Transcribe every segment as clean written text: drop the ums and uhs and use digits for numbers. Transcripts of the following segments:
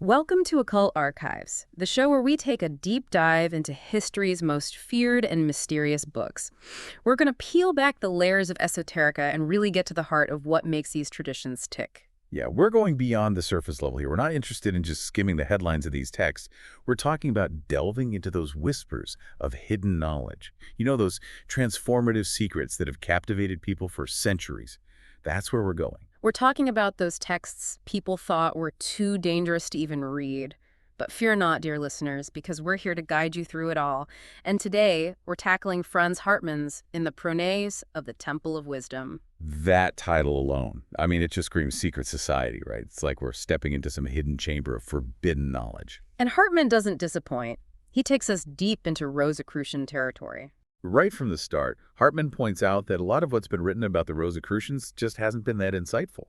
Welcome to Occult Archives, the show where we take a deep dive into history's most feared and mysterious books. We're going to peel back the layers of esoterica and really get to the heart of what makes these traditions tick. Yeah, we're going beyond the surface level here. We're not interested in just skimming the headlines of these texts. We're talking about delving into those whispers of hidden knowledge. You know, those transformative secrets that have captivated people for centuries. That's where we're going. We're talking about those texts people thought were too dangerous to even read. But fear not, dear listeners, because we're here to guide you through it all. And today, we're tackling Franz Hartmann's In the Pronaos of the Temple of Wisdom. That title alone, I mean, it just screams secret society, right? It's like we're stepping into some hidden chamber of forbidden knowledge. And Hartmann doesn't disappoint. He takes us deep into Rosicrucian territory. Right from the start, Hartmann points out that a lot of what's been written about the Rosicrucians just hasn't been that insightful.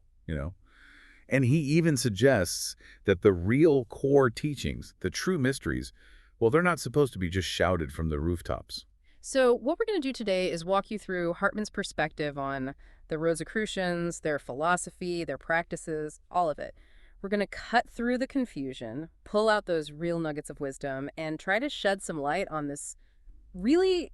And he even suggests that the real core teachings, the true mysteries, well, they're not supposed to be just shouted from the rooftops. So what we're going to do today is walk you through Hartmann's perspective on the Rosicrucians, their philosophy, their practices, all of it. We're going to cut through the confusion, pull out those real nuggets of wisdom, and try to shed some light on this really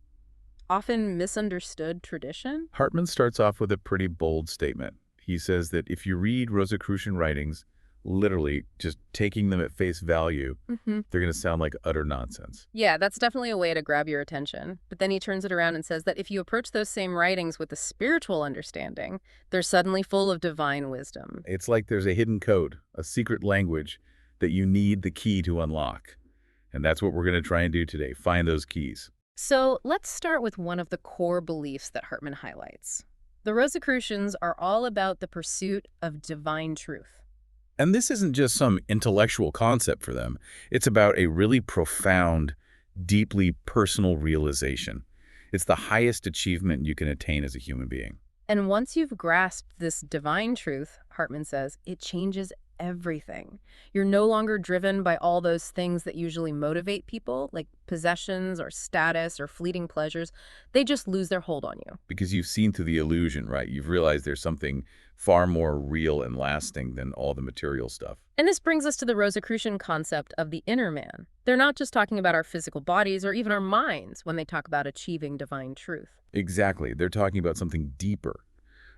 often misunderstood tradition. Hartmann starts off with a pretty bold statement. He says that if you read Rosicrucian writings, literally just taking them at face value, they're going to sound like utter nonsense. Yeah, that's definitely a way to grab your attention. But then he turns it around and says that if you approach those same writings with a spiritual understanding, they're suddenly full of divine wisdom. It's like there's a hidden code, a secret language that you need the key to unlock. And that's what we're going to try and do today, find those keys. So let's start with one of the core beliefs that Hartmann highlights. The Rosicrucians are all about the pursuit of divine truth. And this isn't just some intellectual concept for them. It's about a really profound, deeply personal realization. It's the highest achievement you can attain as a human being. And once you've grasped this divine truth, Hartmann says, it changes everything. You're no longer driven by all those things that usually motivate people, like possessions or status or fleeting pleasures. They just lose their hold on you. Because you've seen through the illusion, right? You've realized there's something far more real and lasting than all the material stuff. And this brings us to the Rosicrucian concept of the inner man. They're not just talking about our physical bodies or even our minds when they talk about achieving divine truth. Exactly. They're talking about something deeper,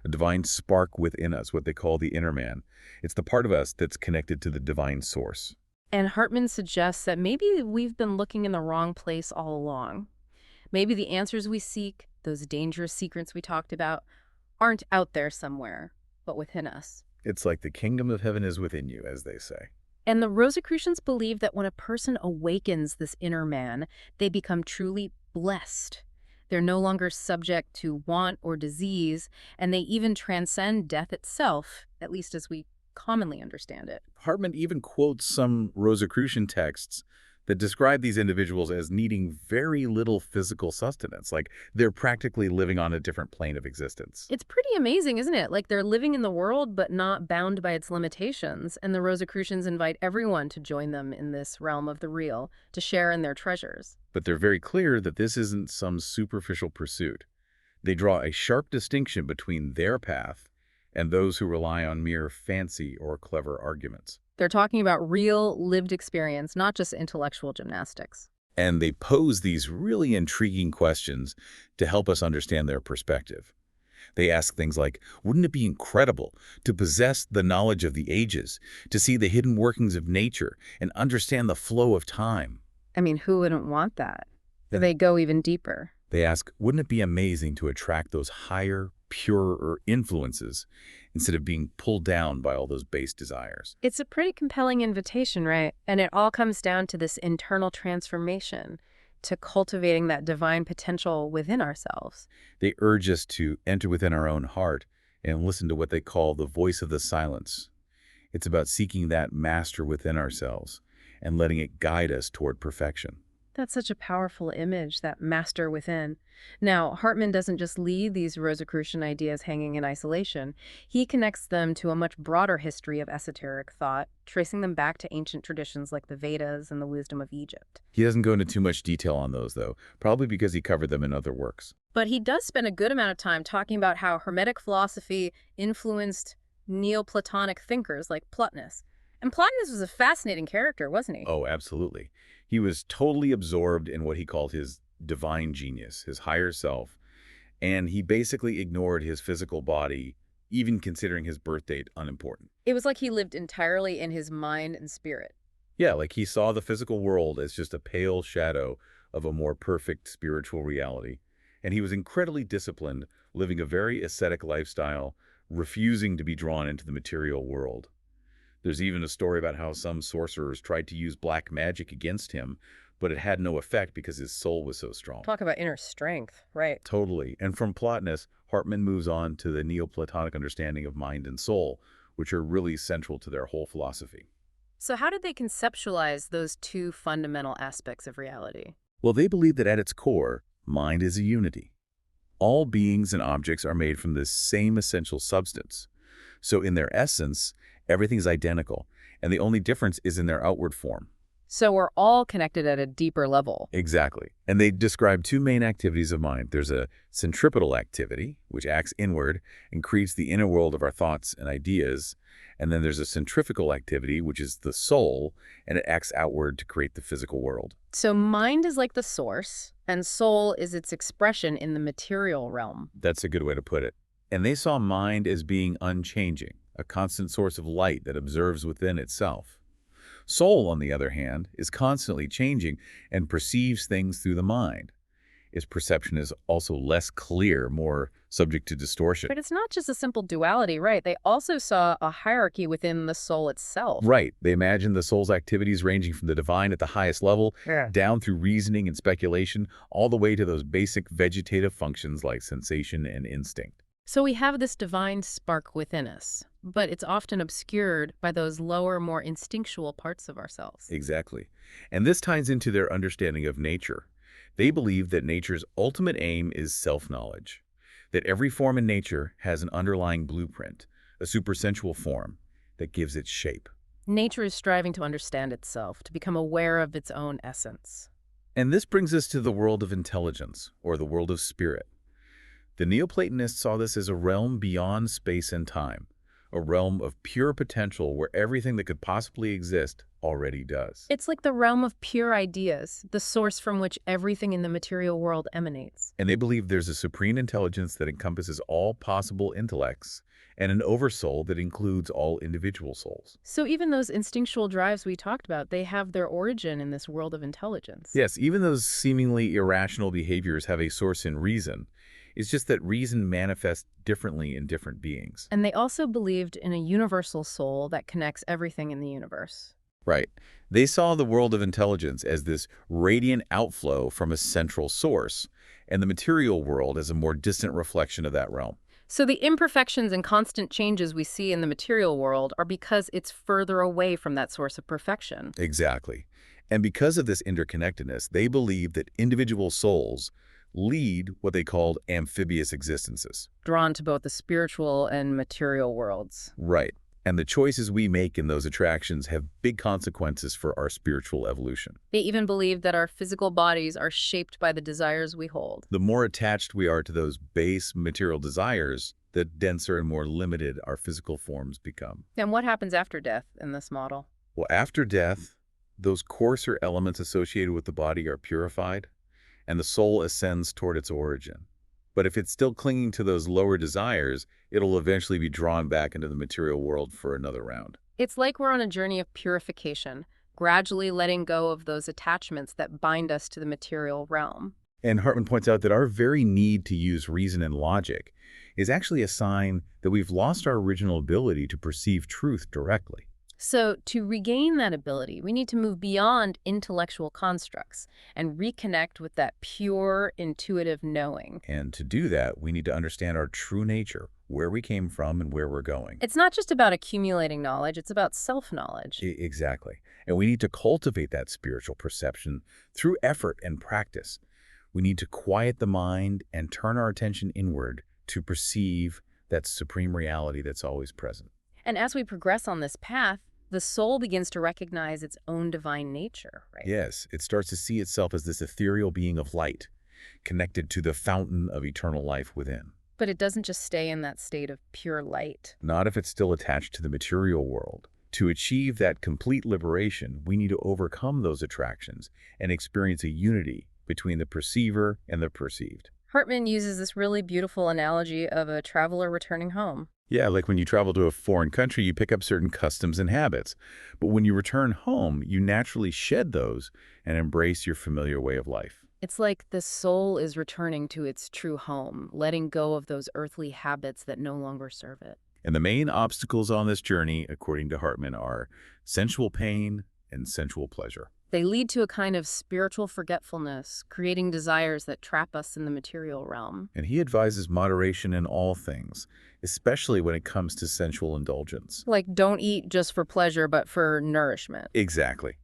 a divine spark within us, what they call the inner man. It's the part of us that's connected to the divine source. And Hartmann suggests that maybe we've been looking in the wrong place all along. Maybe the answers we seek, those dangerous secrets we talked about, aren't out there somewhere, but within us. It's like the kingdom of heaven is within you, as they say. And the Rosicrucians believe that when a person awakens this inner man, they become truly blessed. They're no longer subject to want or disease, and they even transcend death itself, at least as we commonly understand it. Hartmann even quotes some Rosicrucian texts that describe these individuals as needing very little physical sustenance, like they're practically living on a different plane of existence. It's pretty amazing, isn't it? Like they're living in the world, but not bound by its limitations, and the Rosicrucians invite everyone to join them in this realm of the real, to share in their treasures. But they're very clear that this isn't some superficial pursuit. They draw a sharp distinction between their path and those who rely on mere fancy or clever arguments. They're talking about real, lived experience, not just intellectual gymnastics. And they pose these really intriguing questions to help us understand their perspective. They ask things like, wouldn't it be incredible to possess the knowledge of the ages, to see the hidden workings of nature, and understand the flow of time? I mean, who wouldn't want that? Yeah. They go even deeper. They ask, wouldn't it be amazing to attract those higher, purer influences instead of being pulled down by all those base desires? It's a pretty compelling invitation, right? And it all comes down to this internal transformation, to cultivating that divine potential within ourselves. They urge us to enter within our own heart and listen to what they call the voice of the silence. It's about seeking that master within ourselves and letting it guide us toward perfection. That's such a powerful image, that master within. Now, Hartmann doesn't just leave these Rosicrucian ideas hanging in isolation. He connects them to a much broader history of esoteric thought, tracing them back to ancient traditions like the Vedas and the wisdom of Egypt. He doesn't go into too much detail on those, though, probably because he covered them in other works. But he does spend a good amount of time talking about how Hermetic philosophy influenced Neoplatonic thinkers like Plotinus. And Plotinus was a fascinating character, wasn't he? Oh, absolutely. He was totally absorbed in what he called his divine genius, his higher self, and he basically ignored his physical body, even considering his birth date unimportant. It was like he lived entirely in his mind and spirit. Yeah, like he saw the physical world as just a pale shadow of a more perfect spiritual reality. And he was incredibly disciplined, living a very ascetic lifestyle, refusing to be drawn into the material world. There's even a story about how some sorcerers tried to use black magic against him, but it had no effect because his soul was so strong. Talk about inner strength, right? Totally. And from Plotinus, Hartmann moves on to the Neoplatonic understanding of mind and soul, which are really central to their whole philosophy. So how did they conceptualize those two fundamental aspects of reality? Well, they believe that at its core, mind is a unity. All beings and objects are made from the same essential substance. So in their essence, everything's identical, and the only difference is in their outward form. So we're all connected at a deeper level. Exactly. And they describe two main activities of mind. There's a centripetal activity, which acts inward and creates the inner world of our thoughts and ideas. And then there's a centrifugal activity, which is the soul, and it acts outward to create the physical world. So mind is like the source, and soul is its expression in the material realm. That's a good way to put it. And they saw mind as being unchanging, a constant source of light that observes within itself. Soul, on the other hand, is constantly changing and perceives things through the mind. Its perception is also less clear, more subject to distortion. But it's not just a simple duality, right? They also saw a hierarchy within the soul itself. Right. They imagined the soul's activities ranging from the divine at the highest level, down through reasoning and speculation, all the way to those basic vegetative functions like sensation and instinct. So we have this divine spark within us, but it's often obscured by those lower, more instinctual parts of ourselves. Exactly. And this ties into their understanding of nature. They believe that nature's ultimate aim is self-knowledge, that every form in nature has an underlying blueprint, a supersensual form that gives it shape. Nature is striving to understand itself, to become aware of its own essence. And this brings us to the world of intelligence, or the world of spirit. The Neoplatonists saw this as a realm beyond space and time, a realm of pure potential where everything that could possibly exist already does. It's like the realm of pure ideas, the source from which everything in the material world emanates. And they believe there's a supreme intelligence that encompasses all possible intellects and an oversoul that includes all individual souls. So even those instinctual drives we talked about, they have their origin in this world of intelligence. Yes, even those seemingly irrational behaviors have a source in reason. It's just that reason manifests differently in different beings. And they also believed in a universal soul that connects everything in the universe. Right. They saw the world of intelligence as this radiant outflow from a central source, and the material world as a more distant reflection of that realm. So the imperfections and constant changes we see in the material world are because it's further away from that source of perfection. Exactly. And because of this interconnectedness, they believe that individual souls lead what they called amphibious existences. Drawn to both the spiritual and material worlds. Right. And the choices we make in those attractions have big consequences for our spiritual evolution. They even believe that our physical bodies are shaped by the desires we hold. The more attached we are to those base material desires, the denser and more limited our physical forms become. And what happens after death in this model? Well, after death, those coarser elements associated with the body are purified, and the soul ascends toward its origin. But if it's still clinging to those lower desires, it'll eventually be drawn back into the material world for another round. It's like we're on a journey of purification, gradually letting go of those attachments that bind us to the material realm. And Hartmann points out that our very need to use reason and logic is actually a sign that we've lost our original ability to perceive truth directly. So to regain that ability, we need to move beyond intellectual constructs and reconnect with that pure, intuitive knowing. And to do that, we need to understand our true nature, where we came from and where we're going. It's not just about accumulating knowledge, it's about self-knowledge. Exactly. And we need to cultivate that spiritual perception through effort and practice. We need to quiet the mind and turn our attention inward to perceive that supreme reality that's always present. And as we progress on this path, the soul begins to recognize its own divine nature, right? Yes, it starts to see itself as this ethereal being of light, connected to the fountain of eternal life within. But it doesn't just stay in that state of pure light. Not if it's still attached to the material world, To achieve that complete liberation, we need to overcome those attractions and experience a unity between the perceiver and the perceived. Hartman uses this really beautiful analogy of a traveler returning home. Yeah, like when you travel to a foreign country, you pick up certain customs and habits. But when you return home, you naturally shed those and embrace your familiar way of life. It's like the soul is returning to its true home, letting go of those earthly habits that no longer serve it. And the main obstacles on this journey, according to Hartman, are sensual pain and sensual pleasure. They lead to a kind of spiritual forgetfulness, creating desires that trap us in the material realm. And he advises moderation in all things, especially when it comes to sensual indulgence. Like, don't eat just for pleasure, but for nourishment. Exactly.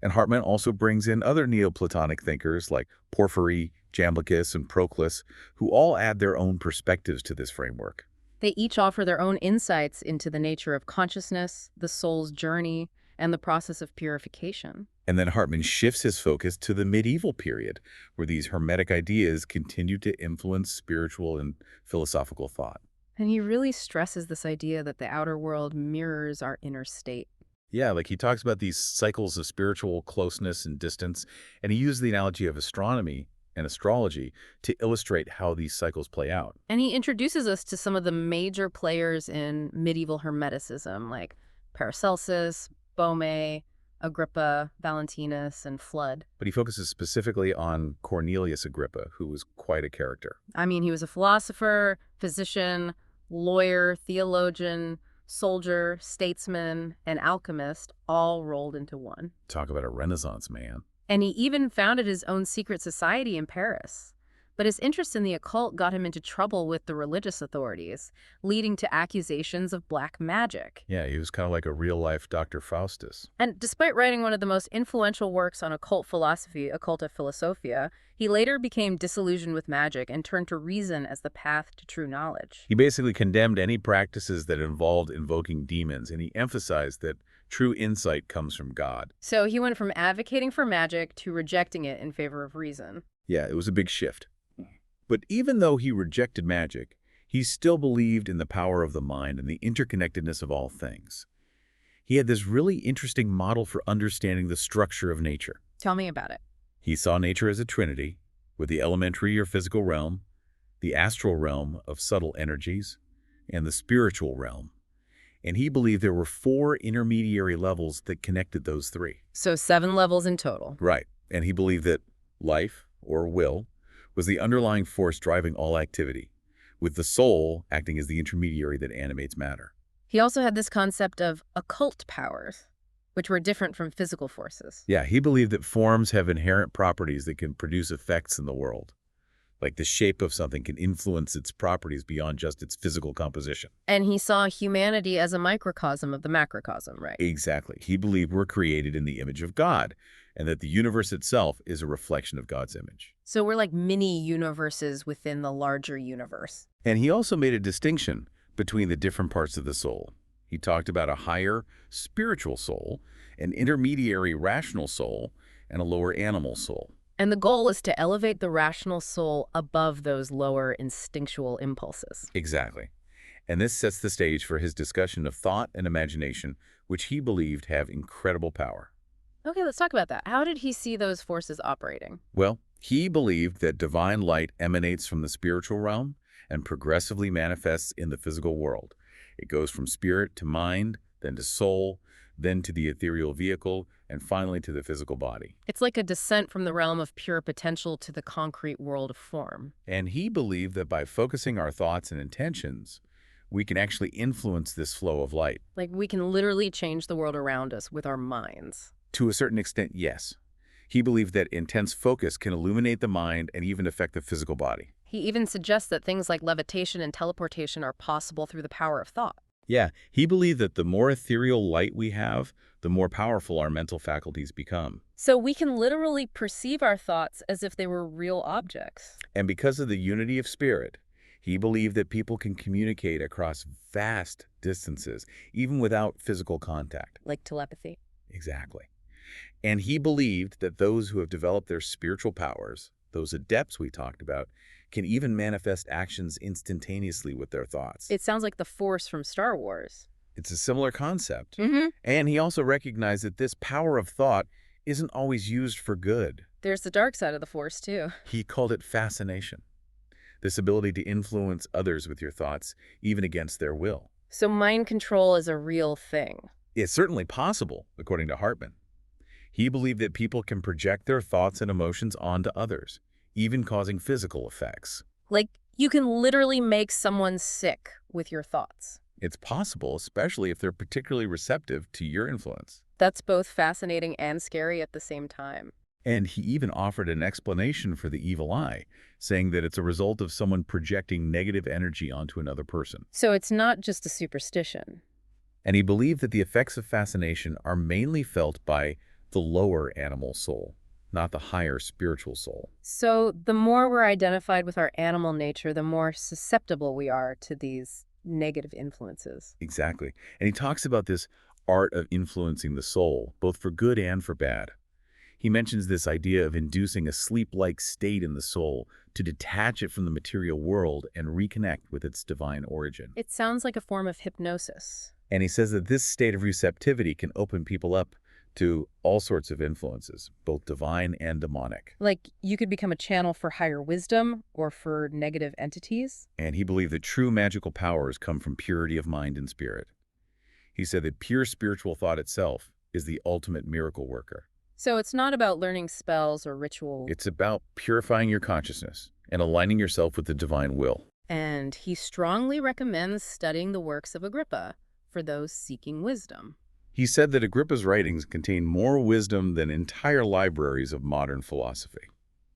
And Hartman also brings in other Neoplatonic thinkers like Porphyry, Jamblichus, and Proclus, who all add their own perspectives to this framework. They each offer their own insights into the nature of consciousness, the soul's journey, and the process of purification. And then Hartman shifts his focus to the medieval period, where these Hermetic ideas continue to influence spiritual and philosophical thought. And he really stresses this idea that the outer world mirrors our inner state. Yeah, like he talks about these cycles of spiritual closeness and distance, and he used the analogy of astronomy and astrology to illustrate how these cycles play out. And he introduces us to some of the major players in medieval Hermeticism, like Paracelsus, Baume, Agrippa, Valentinus, and Flood. But he focuses specifically on Cornelius Agrippa, who was quite a character. I mean, he was a philosopher, physician, lawyer, theologian, soldier, statesman, and alchemist, all rolled into one. Talk about a Renaissance man. And he even founded his own secret society in Paris. But his interest in the occult got him into trouble with the religious authorities, leading to accusations of black magic. Yeah, he was kind of like a real-life Dr. Faustus. And despite writing one of the most influential works on occult philosophy, Occulta Philosophia, he later became disillusioned with magic and turned to reason as the path to true knowledge. He basically condemned any practices that involved invoking demons, and he emphasized that true insight comes from God. So he went from advocating for magic to rejecting it in favor of reason. Yeah, it was a big shift. But even though he rejected magic, he still believed in the power of the mind and the interconnectedness of all things. He had this really interesting model for understanding the structure of nature. Tell me about it. He saw nature as a trinity, with the elementary or physical realm, the astral realm of subtle energies, and the spiritual realm. And he believed there were 4 intermediary levels that connected those 3. So 7 levels in total. Right. And he believed that life, or will, was the underlying force driving all activity, with the soul acting as the intermediary that animates matter. He also had this concept of occult powers, which were different from physical forces. Yeah, he believed that forms have inherent properties that can produce effects in the world. Like the shape of something can influence its properties beyond just its physical composition. And he saw humanity as a microcosm of the macrocosm, right? Exactly. He believed we're created in the image of God, and that the universe itself is a reflection of God's image. So we're like mini universes within the larger universe. And he also made a distinction between the different parts of the soul. He talked about a higher spiritual soul, an intermediary rational soul, and a lower animal soul. And the goal is to elevate the rational soul above those lower instinctual impulses. Exactly. And this sets the stage for his discussion of thought and imagination, which he believed have incredible power. Okay, let's talk about that. How did he see those forces operating? Well, he believed that divine light emanates from the spiritual realm and progressively manifests in the physical world. It goes from spirit to mind, then to soul, then to the ethereal vehicle, and finally to the physical body. It's like a descent from the realm of pure potential to the concrete world of form. And he believed that by focusing our thoughts and intentions, we can actually influence this flow of light. Like we can literally change the world around us with our minds. To a certain extent, yes. He believed that intense focus can illuminate the mind and even affect the physical body. He even suggests that things like levitation and teleportation are possible through the power of thought. Yeah, he believed that the more ethereal light we have, the more powerful our mental faculties become. So we can literally perceive our thoughts as if they were real objects. And because of the unity of spirit, he believed that people can communicate across vast distances, even without physical contact. Like telepathy. Exactly. And he believed that those who have developed their spiritual powers, those adepts we talked about, can even manifest actions instantaneously with their thoughts. It sounds like the Force from Star Wars. It's a similar concept. Mm-hmm. And he also recognized that this power of thought isn't always used for good. There's the dark side of the Force, too. He called it fascination, this ability to influence others with your thoughts, even against their will. So mind control is a real thing. It's certainly possible, according to Hartmann. He believed that people can project their thoughts and emotions onto others, even causing physical effects. Like, you can literally make someone sick with your thoughts. It's possible, especially if they're particularly receptive to your influence. That's both fascinating and scary at the same time. And he even offered an explanation for the evil eye, saying that it's a result of someone projecting negative energy onto another person. So it's not just a superstition. And he believed that the effects of fascination are mainly felt by the lower animal soul, not the higher spiritual soul. So the more we're identified with our animal nature, the more susceptible we are to these negative influences. Exactly. And he talks about this art of influencing the soul, both for good and for bad. He mentions this idea of inducing a sleep-like state in the soul to detach it from the material world and reconnect with its divine origin. It sounds like a form of hypnosis. And he says that this state of receptivity can open people up to all sorts of influences, both divine and demonic. Like, you could become a channel for higher wisdom or for negative entities. And he believed that true magical powers come from purity of mind and spirit. He said that pure spiritual thought itself is the ultimate miracle worker. So it's not about learning spells or rituals. It's about purifying your consciousness and aligning yourself with the divine will. And he strongly recommends studying the works of Agrippa for those seeking wisdom. He said that Agrippa's writings contain more wisdom than entire libraries of modern philosophy.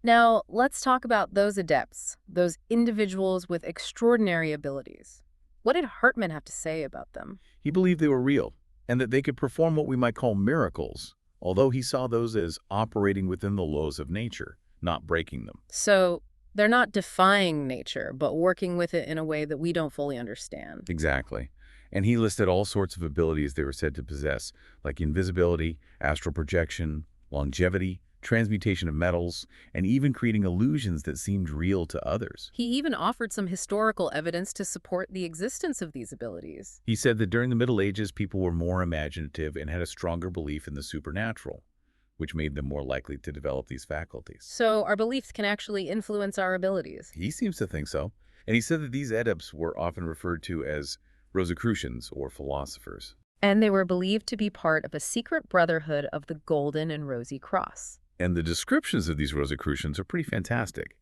Now, let's talk about those adepts, those individuals with extraordinary abilities. What did Hartmann have to say about them? He believed they were real and that they could perform what we might call miracles, although he saw those as operating within the laws of nature, not breaking them. So they're not defying nature, but working with it in a way that we don't fully understand. Exactly. And he listed all sorts of abilities they were said to possess, like invisibility, astral projection, longevity, transmutation of metals, and even creating illusions that seemed real to others. He even offered some historical evidence to support the existence of these abilities. He said that during the Middle Ages, people were more imaginative and had a stronger belief in the supernatural, which made them more likely to develop these faculties. So our beliefs can actually influence our abilities. He seems to think so. And he said that these adepts were often referred to as Rosicrucians or philosophers. And they were believed to be part of a secret brotherhood of the Golden and Rosy Cross. And the descriptions of these Rosicrucians are pretty fantastic.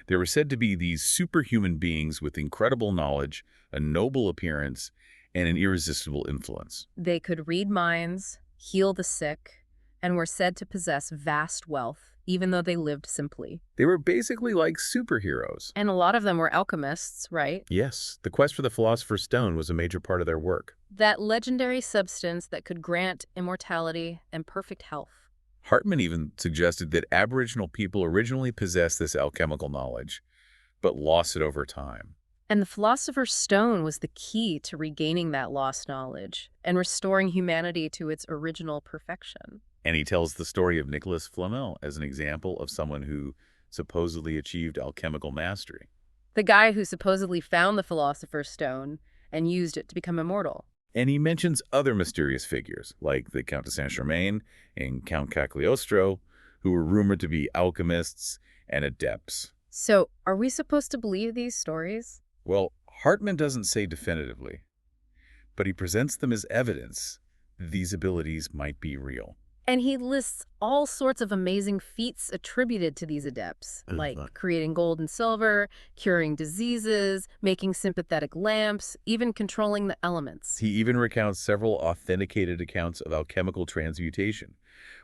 They were said to be these superhuman beings with incredible knowledge, a noble appearance, and an irresistible influence. They could read minds, heal the sick, and were said to possess vast wealth, even though they lived simply. They were basically like superheroes. And a lot of them were alchemists, right? Yes, the quest for the Philosopher's Stone was a major part of their work. That legendary substance that could grant immortality and perfect health. Hartmann even suggested that Aboriginal people originally possessed this alchemical knowledge, but lost it over time. And the Philosopher's Stone was the key to regaining that lost knowledge and restoring humanity to its original perfection. And he tells the story of Nicholas Flamel as an example of someone who supposedly achieved alchemical mastery. The guy who supposedly found the Philosopher's Stone and used it to become immortal. And he mentions other mysterious figures, like the Count de Saint-Germain and Count Cagliostro, who were rumored to be alchemists and adepts. So, are we supposed to believe these stories? Well, Hartmann doesn't say definitively, but he presents them as evidence that these abilities might be real. And he lists all sorts of amazing feats attributed to these adepts, like creating gold and silver, curing diseases, making sympathetic lamps, even controlling the elements. He even recounts several authenticated accounts of alchemical transmutation,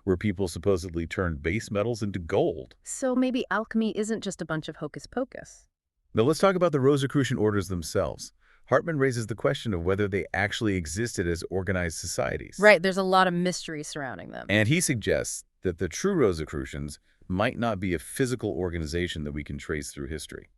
where people supposedly turned base metals into gold. So maybe alchemy isn't just a bunch of hocus pocus. Now let's talk about the Rosicrucian orders themselves. Hartmann raises the question of whether they actually existed as organized societies. Right, there's a lot of mystery surrounding them. And he suggests that the true Rosicrucians might not be a physical organization that we can trace through history.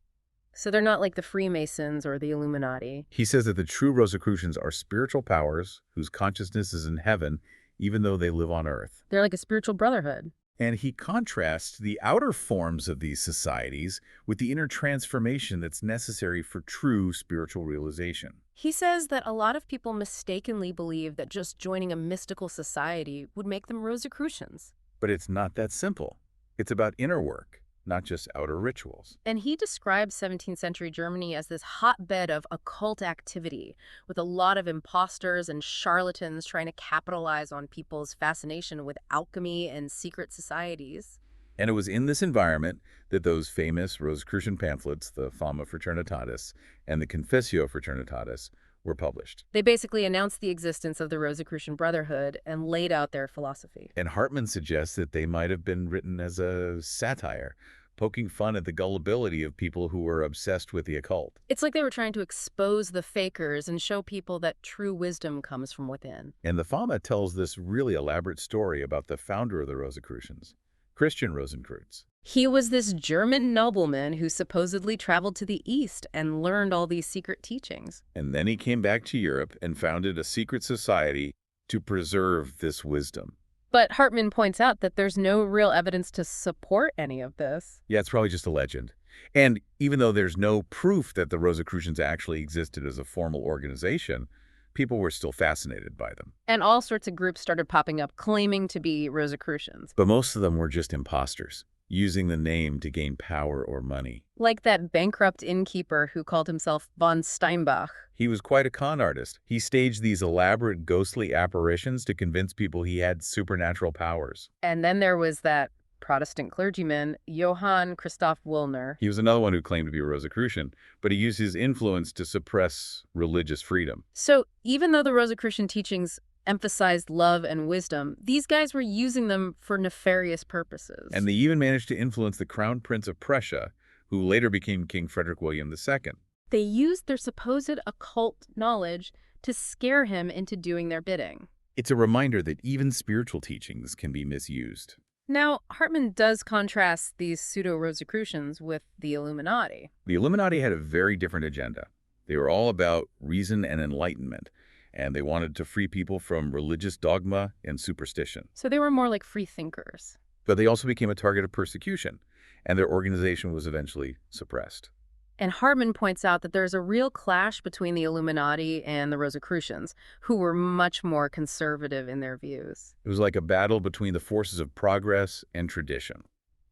So they're not like the Freemasons or the Illuminati. He says that the true Rosicrucians are spiritual powers whose consciousness is in heaven, even though they live on earth. They're like a spiritual brotherhood. And he contrasts the outer forms of these societies with the inner transformation that's necessary for true spiritual realization. He says that a lot of people mistakenly believe that just joining a mystical society would make them Rosicrucians. But it's not that simple. It's about inner work, not just outer rituals. And he describes 17th century Germany as this hotbed of occult activity, with a lot of impostors and charlatans trying to capitalize on people's fascination with alchemy and secret societies. And it was in this environment that those famous Rosicrucian pamphlets, the Fama Fraternitatis and the Confessio Fraternitatis, were published. They basically announced the existence of the Rosicrucian Brotherhood and laid out their philosophy. And Hartmann suggests that they might have been written as a satire, poking fun at the gullibility of people who were obsessed with the occult. It's like they were trying to expose the fakers and show people that true wisdom comes from within. And the Fama tells this really elaborate story about the founder of the Rosicrucians, Christian Rosenkreuz. He was this German nobleman who supposedly traveled to the East and learned all these secret teachings. And then he came back to Europe and founded a secret society to preserve this wisdom. But Hartmann points out that there's no real evidence to support any of this. Yeah, it's probably just a legend. And even though there's no proof that the Rosicrucians actually existed as a formal organization, people were still fascinated by them. And all sorts of groups started popping up claiming to be Rosicrucians. But most of them were just imposters, using the name to gain power or money. Like that bankrupt innkeeper who called himself von Steinbach. He was quite a con artist. He staged these elaborate ghostly apparitions to convince people he had supernatural powers. And then there was that Protestant clergyman, Johann Christoph Willner. He was another one who claimed to be a Rosicrucian, but he used his influence to suppress religious freedom. So even though the Rosicrucian teachings emphasized love and wisdom, these guys were using them for nefarious purposes. And they even managed to influence the Crown Prince of Prussia, who later became King Frederick William II. They used their supposed occult knowledge to scare him into doing their bidding. It's a reminder that even spiritual teachings can be misused. Now, Hartmann does contrast these pseudo-Rosicrucians with the Illuminati. The Illuminati had a very different agenda. They were all about reason and enlightenment, and they wanted to free people from religious dogma and superstition. So they were more like free thinkers. But they also became a target of persecution, and their organization was eventually suppressed. And Hartmann points out that there's a real clash between the Illuminati and the Rosicrucians, who were much more conservative in their views. It was like a battle between the forces of progress and tradition.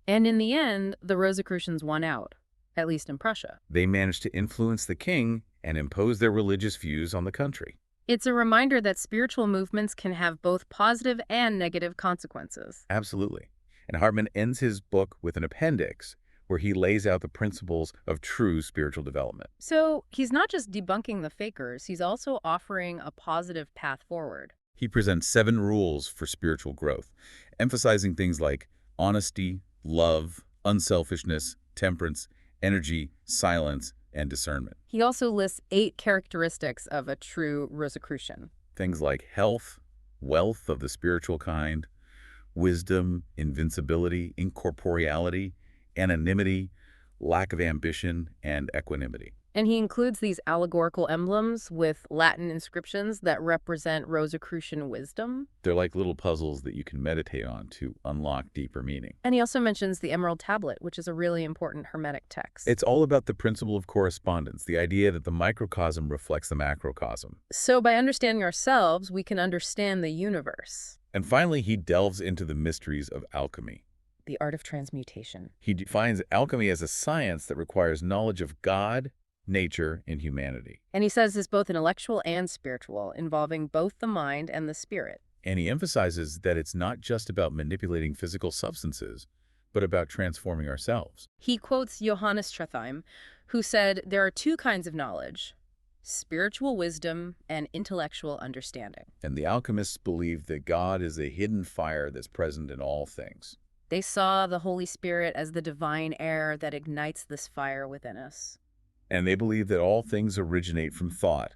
And in the end, the Rosicrucians won out, at least in Prussia. They managed to influence the king and impose their religious views on the country. It's a reminder that spiritual movements can have both positive and negative consequences. Absolutely. And Hartmann ends his book with an appendix where he lays out the principles of true spiritual development. So he's not just debunking the fakers, he's also offering a positive path forward. He presents 7 rules for spiritual growth, emphasizing things like honesty, love, unselfishness, temperance, energy, silence, and discernment. He also lists 8 characteristics of a true Rosicrucian. Things like health, wealth of the spiritual kind, wisdom, invincibility, incorporeality, anonymity, lack of ambition, and equanimity. And he includes these allegorical emblems with Latin inscriptions that represent Rosicrucian wisdom. They're like little puzzles that you can meditate on to unlock deeper meaning. And he also mentions the Emerald Tablet, which is a really important Hermetic text. It's all about the principle of correspondence, the idea that the microcosm reflects the macrocosm. So by understanding ourselves, we can understand the universe. And finally, he delves into the mysteries of alchemy. The art of transmutation. He defines alchemy as a science that requires knowledge of God, nature, and humanity. And he says it's both intellectual and spiritual, involving both the mind and the spirit. And he emphasizes that it's not just about manipulating physical substances, but about transforming ourselves. He quotes Johannes Trethheim, who said there are 2 kinds of knowledge: spiritual wisdom and intellectual understanding. And the alchemists believed that God is a hidden fire that's present in all things. They saw the Holy Spirit as the divine air that ignites this fire within us. And they believe that all things originate from thought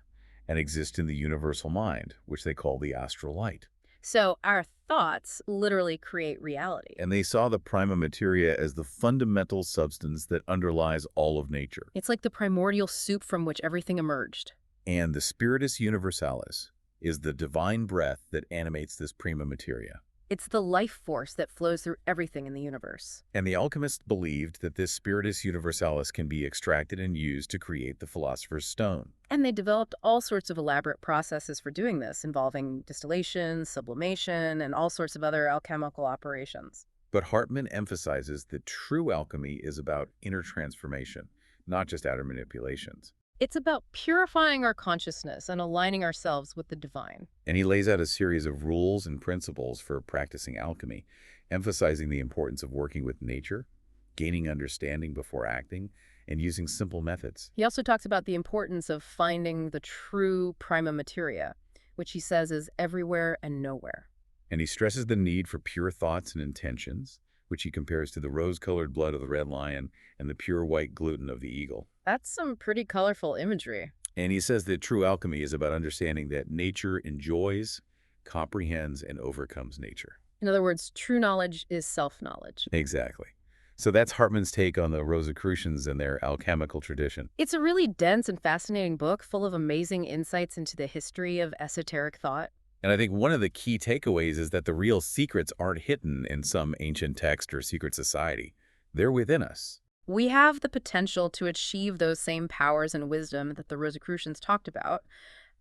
and exist in the universal mind, which they call the astral light. So our thoughts literally create reality. And they saw the prima materia as the fundamental substance that underlies all of nature. It's like the primordial soup from which everything emerged. And the spiritus universalis is the divine breath that animates this prima materia. It's the life force that flows through everything in the universe. And the alchemists believed that this spiritus universalis can be extracted and used to create the philosopher's stone. And they developed all sorts of elaborate processes for doing this, involving distillation, sublimation, and all sorts of other alchemical operations. But Hartmann emphasizes that true alchemy is about inner transformation, not just outer manipulations. It's about purifying our consciousness and aligning ourselves with the divine. And he lays out a series of rules and principles for practicing alchemy, emphasizing the importance of working with nature, gaining understanding before acting, and using simple methods. He also talks about the importance of finding the true prima materia, which he says is everywhere and nowhere. And he stresses the need for pure thoughts and intentions, which he compares to the rose-colored blood of the red lion and the pure white gluten of the eagle. That's some pretty colorful imagery. And he says that true alchemy is about understanding that nature enjoys, comprehends, and overcomes nature. In other words, true knowledge is self-knowledge. Exactly. So that's Hartmann's take on the Rosicrucians and their alchemical tradition. It's a really dense and fascinating book full of amazing insights into the history of esoteric thought. And I think one of the key takeaways is that the real secrets aren't hidden in some ancient text or secret society. They're within us. We have the potential to achieve those same powers and wisdom that the Rosicrucians talked about,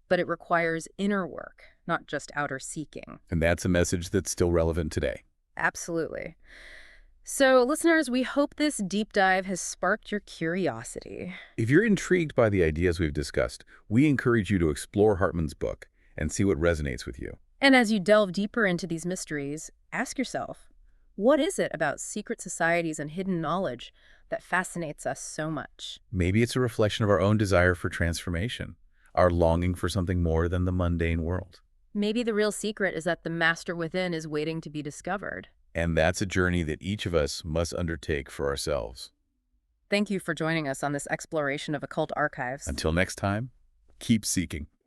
but it requires inner work, not just outer seeking. And that's a message that's still relevant today. Absolutely. So, listeners, we hope this deep dive has sparked your curiosity. If you're intrigued by the ideas we've discussed, we encourage you to explore Hartmann's book and see what resonates with you. And as you delve deeper into these mysteries, ask yourself, what is it about secret societies and hidden knowledge that fascinates us so much? Maybe it's a reflection of our own desire for transformation, our longing for something more than the mundane world. Maybe the real secret is that the master within is waiting to be discovered. And that's a journey that each of us must undertake for ourselves. Thank you for joining us on this exploration of occult archives. Until next time, keep seeking.